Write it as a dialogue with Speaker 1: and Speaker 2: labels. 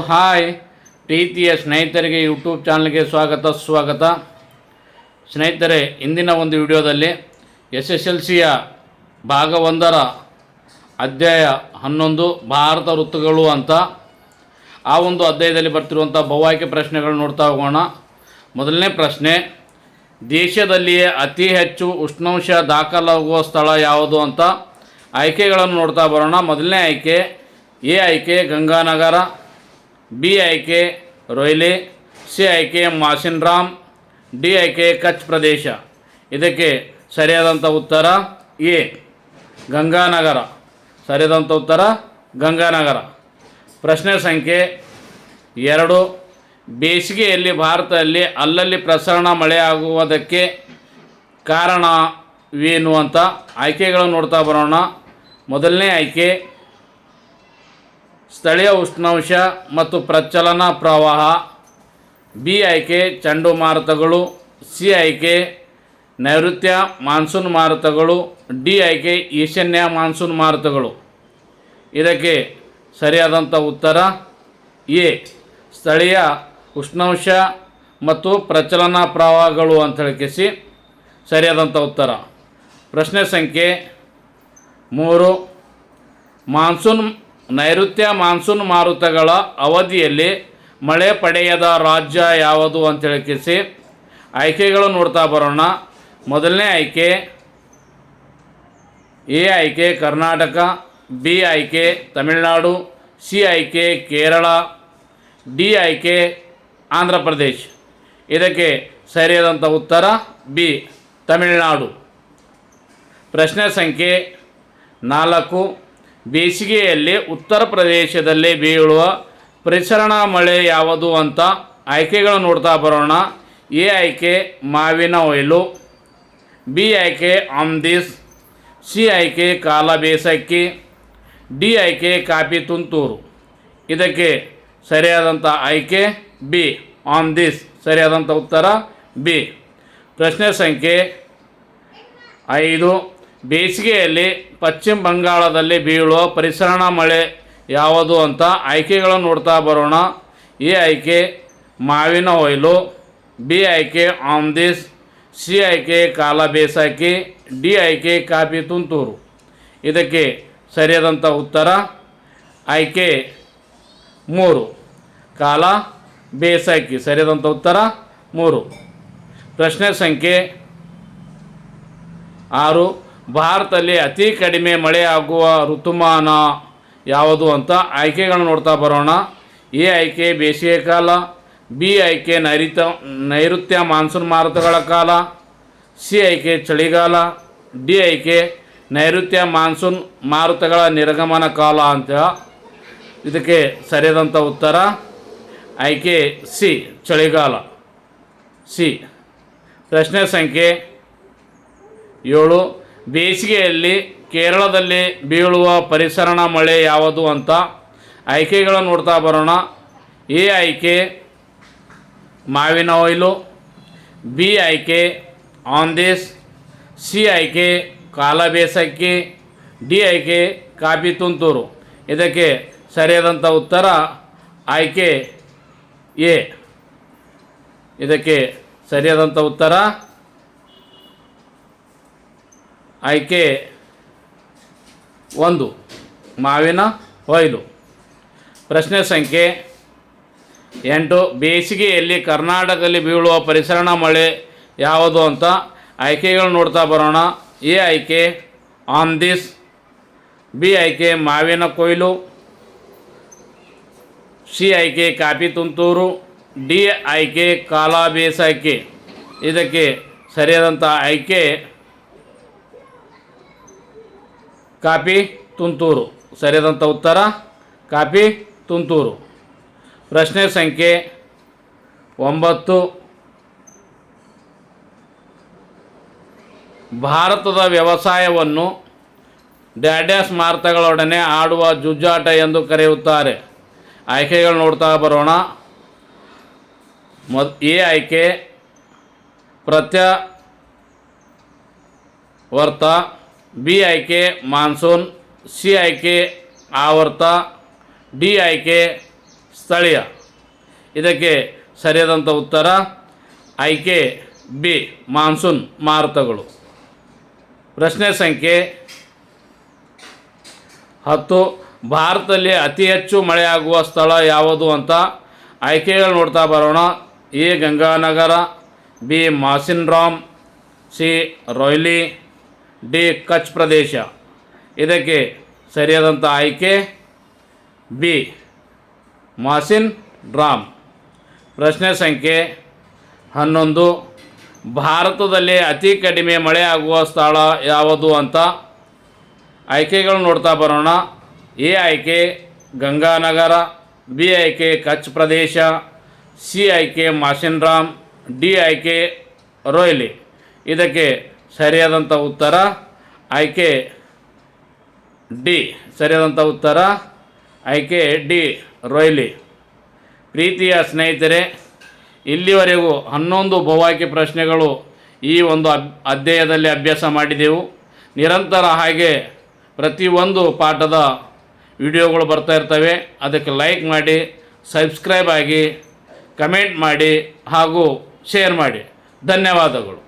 Speaker 1: Hi ಪ್ರೀತಿಯ ಸ್ನೇಹಿತರಿಗೆ YouTube ಚಾನಲ್ಗೆ ಸ್ವಾಗತ. ಸ್ನೇಹಿತರೆ, ಇಂದಿನ ಒಂದು ವಿಡಿಯೋದಲ್ಲಿ SSLCಯ ಭಾಗ 1ರ ಅಧ್ಯಾಯ 11 ಭಾರತ ಋತುಗಳು ಅಂತ ಆ ಒಂದು ಅಧ್ಯಾಯದಲ್ಲಿ ಬರ್ತಿರುವಂಥ ಬಹುಆಯ್ಕೆ ಪ್ರಶ್ನೆಗಳು ನೋಡ್ತಾ ಹೋಗೋಣ. ಮೊದಲನೇ ಪ್ರಶ್ನೆ, ದೇಶದಲ್ಲಿಯೇ ಅತಿ ಹೆಚ್ಚು ಉಷ್ಣಾಂಶ ದಾಖಲಾಗುವ ಸ್ಥಳ ಯಾವುದು ಅಂತ ಆಯ್ಕೆಗಳನ್ನು ನೋಡ್ತಾ ಬರೋಣ. ಮೊದಲನೇ ಆಯ್ಕೆ ಎ ಆಯ್ಕೆ ಗಂಗಾನಗರ, ಬಿ ಆಯ್ಕೆ ರೊಯ್ಲೆ, ಸಿ ಆಯ್ಕೆ ಮಾಸಿನ್ರಾಮ್, ಡಿ ಆಯ್ಕೆ ಕಚ್ ಪ್ರದೇಶ. ಇದಕ್ಕೆ ಸರಿಯಾದಂಥ ಉತ್ತರ ಎ ಗಂಗಾನಗರ. ಸರಿಯಾದಂಥ ಉತ್ತರ ಗಂಗಾನಗರ. ಪ್ರಶ್ನೆ ಸಂಖ್ಯೆ 2, ಬೇಸಿಗೆಯಲ್ಲಿ ಭಾರತದಲ್ಲಿ ಅಲ್ಲಲ್ಲಿ ಪ್ರಸರಣ ಮಳೆಯಾಗುವುದಕ್ಕೆ ಕಾರಣವೇನು ಅಂತ ಆಯ್ಕೆಗಳನ್ನು ನೋಡ್ತಾ ಬರೋಣ. ಮೊದಲನೇ ಆಯ್ಕೆ ಸ್ಥಳೀಯ ಉಷ್ಣಾಂಶ ಮತ್ತು ಪ್ರಚಲನ ಪ್ರವಾಹ, ಬಿ ಆಯ್ಕೆ ಚಂಡಮಾರುತಗಳು, ಸಿ ಆಯ್ಕೆ ನೈಋತ್ಯ ಮಾನ್ಸೂನ್ ಮಾರುತಗಳು, ಡಿ ಆಯ್ಕೆ ಈಶಾನ್ಯ ಮಾನ್ಸೂನ್ ಮಾರುತಗಳು. ಇದಕ್ಕೆ ಸರಿಯಾದಂಥ ಉತ್ತರ ಎ ಸ್ಥಳೀಯ ಉಷ್ಣಾಂಶ ಮತ್ತು ಪ್ರಚಲನ ಪ್ರವಾಹಗಳು ಅಂತ ಹೇಳಿಕೆಸಿ ಸರಿಯಾದಂಥ ಉತ್ತರ. ಪ್ರಶ್ನೆ ಸಂಖ್ಯೆ 3, ನೈಋತ್ಯ ಮಾನ್ಸೂನ್ ಮಾರುತಗಳ ಅವಧಿಯಲ್ಲಿ ಮಳೆ ಪಡೆಯದ ರಾಜ್ಯ ಯಾವುದು ಅಂತ ಹೇಳಿಕೆಸಿ ಆಯ್ಕೆಗಳು ನೋಡ್ತಾ ಬರೋಣ. ಮೊದಲನೇ ಆಯ್ಕೆ ಎ ಆಯ್ಕೆ ಕರ್ನಾಟಕ, ಬಿ ಆಯ್ಕೆ ತಮಿಳುನಾಡು, ಸಿ ಆಯ್ಕೆ ಕೇರಳ, ಡಿ ಆಯ್ಕೆ ಆಂಧ್ರ ಪ್ರದೇಶ್. ಇದಕ್ಕೆ ಸರಿಯಾದಂಥ ಉತ್ತರ ಬಿ ತಮಿಳುನಾಡು. ಪ್ರಶ್ನೆ ಸಂಖ್ಯೆ 4, ಬೇಸಿಗೆಯಲ್ಲಿ ಉತ್ತರ ಪ್ರದೇಶದಲ್ಲಿ ಬೀಳುವ ಪ್ರಸರಣ ಮಳೆ ಯಾವುದು ಅಂತ ಆಯ್ಕೆಗಳು ನೋಡ್ತಾ ಬರೋಣ. ಎ ಆಯ್ಕೆ ಮಾವಿನ ಒಯ್ಲು, ಬಿ ಆಯ್ಕೆ ಆಮ್ದಿಸ್, ಸಿ ಆಯ್ಕೆ ಕಾಲ ಬೇಸಕ್ಕಿ, ಡಿ ಆಯ್ಕೆ ಕಾಫಿ ತುಂತೂರು. ಇದಕ್ಕೆ ಸರಿಯಾದಂಥ ಆಯ್ಕೆ ಬಿ ಆಮ್ದಿಸ್. ಸರಿಯಾದಂಥ ಉತ್ತರ ಬಿ. ಪ್ರಶ್ನೆ ಸಂಖ್ಯೆ 5, ಬೇಸಿಗೆಯಲ್ಲಿ ಪಶ್ಚಿಮ ಬಂಗಾಳದಲ್ಲಿ ಬೀಳುವ ಪ್ರಸರಣ ಮಳೆ ಯಾವುದು ಅಂತ ಆಯ್ಕೆಗಳನ್ನು ನೋಡ್ತಾ ಬರೋಣ. ಎ ಆಯ್ಕೆ ಮಾವಿನ ಒಯ್ಲು, ಬಿ ಆಯ್ಕೆ ಆಮ್ದಿಸ್, ಸಿ ಆಯ್ಕೆ ಕಾಲ ಬೇಸಾಕಿ, ಡಿ ಆಯ್ಕೆ ಕಾಫಿ ತುಂತೂರು. ಇದಕ್ಕೆ ಸರಿಯಾದಂಥ ಉತ್ತರ ಆಯ್ಕೆ 3 ಕಾಲ ಬೇಸಾಕಿ. ಸರಿಯಾದಂಥ ಉತ್ತರ 3. ಪ್ರಶ್ನೆ ಸಂಖ್ಯೆ 6, ಭಾರತದಲ್ಲಿ ಅತಿ ಕಡಿಮೆ ಮಳೆಯಾಗುವ ಋತುಮಾನ ಯಾವುದು ಅಂತ ಆಯ್ಕೆಗಳನ್ನು ನೋಡ್ತಾ ಬರೋಣ. ಎ ಆಯ್ಕೆ ಬೇಸಿಗೆ ಕಾಲ, ಬಿ ಆಯ್ಕೆ ನೈಋತ್ಯ ಮಾನ್ಸೂನ್ ಮಾರುತಗಳ ಕಾಲ, ಸಿ ಆಯ್ಕೆ ಚಳಿಗಾಲ, ಡಿ ಆಯ್ಕೆ ನೈಋತ್ಯ ಮಾನ್ಸೂನ್ ಮಾರುತಗಳ ನಿರ್ಗಮನ ಕಾಲ ಅಂತ. ಇದಕ್ಕೆ ಸರಿಯಾದಂಥ ಉತ್ತರ ಆಯ್ಕೆ ಸಿ ಚಳಿಗಾಲ ಸಿ. ಪ್ರಶ್ನೆ ಸಂಖ್ಯೆ 7, ಬೇಸಿಗೆಯಲ್ಲಿ ಕೇರಳದಲ್ಲಿ ಬೀಳುವ ಪ್ರಸರಣ ಮಳೆ ಯಾವುದು ಅಂತ ಆಯ್ಕೆಗಳನ್ನು ನೋಡ್ತಾ ಬರೋಣ. ಎ ಆಯ್ಕೆ ಮಾವಿನ ಒಯ್ಲು, ಬಿ ಆಯ್ಕೆ ಆಮ್ದಿಸ್, ಸಿ ಆಯ್ಕೆ ಕಾಲ ಬೇಸಕ್ಕಿ, ಡಿ ಆಯ್ಕೆ ಕಾಫಿ ತುಂತೂರು. ಇದಕ್ಕೆ ಸರಿಯಾದಂಥ ಉತ್ತರ ಆಯ್ಕೆ ಎ. ಇದಕ್ಕೆ ಸರಿಯಾದಂಥ ಉತ್ತರ ಆಯ್ಕೆ 1 ಮಾವಿನ ಒಯ್ಲು. ಪ್ರಶ್ನೆ ಸಂಖ್ಯೆ 8, ಬೇಸಿಗೆಯಲ್ಲಿ ಕರ್ನಾಟಕದಲ್ಲಿ ಬೀಳುವ ಪ್ರಸರಣ ಮಳೆ ಯಾವುದು ಅಂತ ಆಯ್ಕೆಗಳು ನೋಡ್ತಾ ಬರೋಣ. ಎ ಆಯ್ಕೆ ಆಮ್ದಿಸ್, ಬಿ ಆಯ್ಕೆ ಮಾವಿನ ಕೊಯ್ಲು, ಸಿ ಆಯ್ಕೆ ಕಾಫಿ ತುಂತೂರು, ಡಿ ಆಯ್ಕೆ ಕಾಲ ಬೇಸಾಕಿ. ಇದಕ್ಕೆ ಸರಿಯಾದಂಥ ಆಯ್ಕೆ ಕಾಫಿ ತುಂತೂರು. ಸರಿಯಾದಂಥ ಉತ್ತರ ಕಾಫಿ ತುಂತೂರು. ಪ್ರಶ್ನೆ ಸಂಖ್ಯೆ 9, ಭಾರತದ ವ್ಯವಸಾಯವನ್ನು ಡ್ಯಾಡ್ಯಾಸ್ ಮಾರುತಗಳೊಡನೆ ಆಡುವ ಜೂಜಾಟ ಎಂದು ಕರೆಯುತ್ತಾರೆ. ಆಯ್ಕೆಗಳು ನೋಡ್ತಾ ಬರೋಣ. ಎ ಆಯ್ಕೆ ಪ್ರತ್ಯವರ್ತ, ಬಿ ಆಯ್ಕೆ ಮಾನ್ಸೂನ್, ಸಿ ಆಯ್ಕೆ ಆವರ್ತ, ಡಿ ಆಯ್ಕೆ ಸ್ಥಳೀಯ. ಇದಕ್ಕೆ ಸರಿಯಾದಂಥ ಉತ್ತರ ಆಯ್ಕೆ ಬಿ ಮಾನ್ಸೂನ್ ಮಾರುತಗಳು. ಪ್ರಶ್ನೆ ಸಂಖ್ಯೆ 10. ಭಾರತದಲ್ಲಿ ಅತಿ ಹೆಚ್ಚು ಮಳೆಯಾಗುವ ಸ್ಥಳ ಯಾವುದು ಅಂತ ಆಯ್ಕೆಗಳು ನೋಡ್ತಾ ಬರೋಣ. A Ganganagar, B Mawsynram, C Royli, D Kutch ಪ್ರದೇಶ. ಇದಕ್ಕೆ ಸರಿಯಾದಂಥ ಆಯ್ಕೆ ಬಿ ಮಾಸಿನ್ ರಾಮ್. ಪ್ರಶ್ನೆ ಸಂಖ್ಯೆ 11. ಭಾರತದಲ್ಲಿ ಅತಿ ಕಡಿಮೆ ಮಳೆಯಾಗುವ ಸ್ಥಳ ಯಾವುದು ಅಂತ ಆಯ್ಕೆಗಳು ನೋಡ್ತಾ ಬರೋಣ. ಎ ಆಯ್ಕೆ ಗಂಗಾನಗರ, ಬಿ ಆಯ್ಕೆ ಕಚ್ ಪ್ರದೇಶ, ಸಿ ಆಯ್ಕೆ ಮಾಸಿನ್ ರಾಮ್, ಡಿ ಆಯ್ಕೆ ರೊಯ್ಲಿ. ಇದಕ್ಕೆ ಸರಿಯಾದಂಥ ಉತ್ತರ ಆಯ್ಕೆ ಡಿ. ಸರಿಯಾದಂಥ ಉತ್ತರ ಆಯ್ಕೆ ಡಿ ರೊಯ್ಲಿ. ಪ್ರೀತಿಯ ಸ್ನೇಹಿತರೆ, ಇಲ್ಲಿವರೆಗೂ 11 ಬಹುಆಯ್ಕೆ ಪ್ರಶ್ನೆಗಳು ಈ ಒಂದು ಅಧ್ಯಾಯದಲ್ಲಿ ಅಭ್ಯಾಸ ಮಾಡಿದೆವು. ನಿರಂತರ ಹಾಗೆ ಪ್ರತಿಯೊಂದು ಪಾಠದ ವಿಡಿಯೋಗಳು ಬರ್ತಾ ಇರ್ತವೆ. ಅದಕ್ಕೆ ಲೈಕ್ ಮಾಡಿ, ಸಬ್ಸ್ಕ್ರೈಬ್ ಆಗಿ, ಕಮೆಂಟ್ ಮಾಡಿ ಹಾಗೂ ಶೇರ್ ಮಾಡಿ. ಧನ್ಯವಾದಗಳು.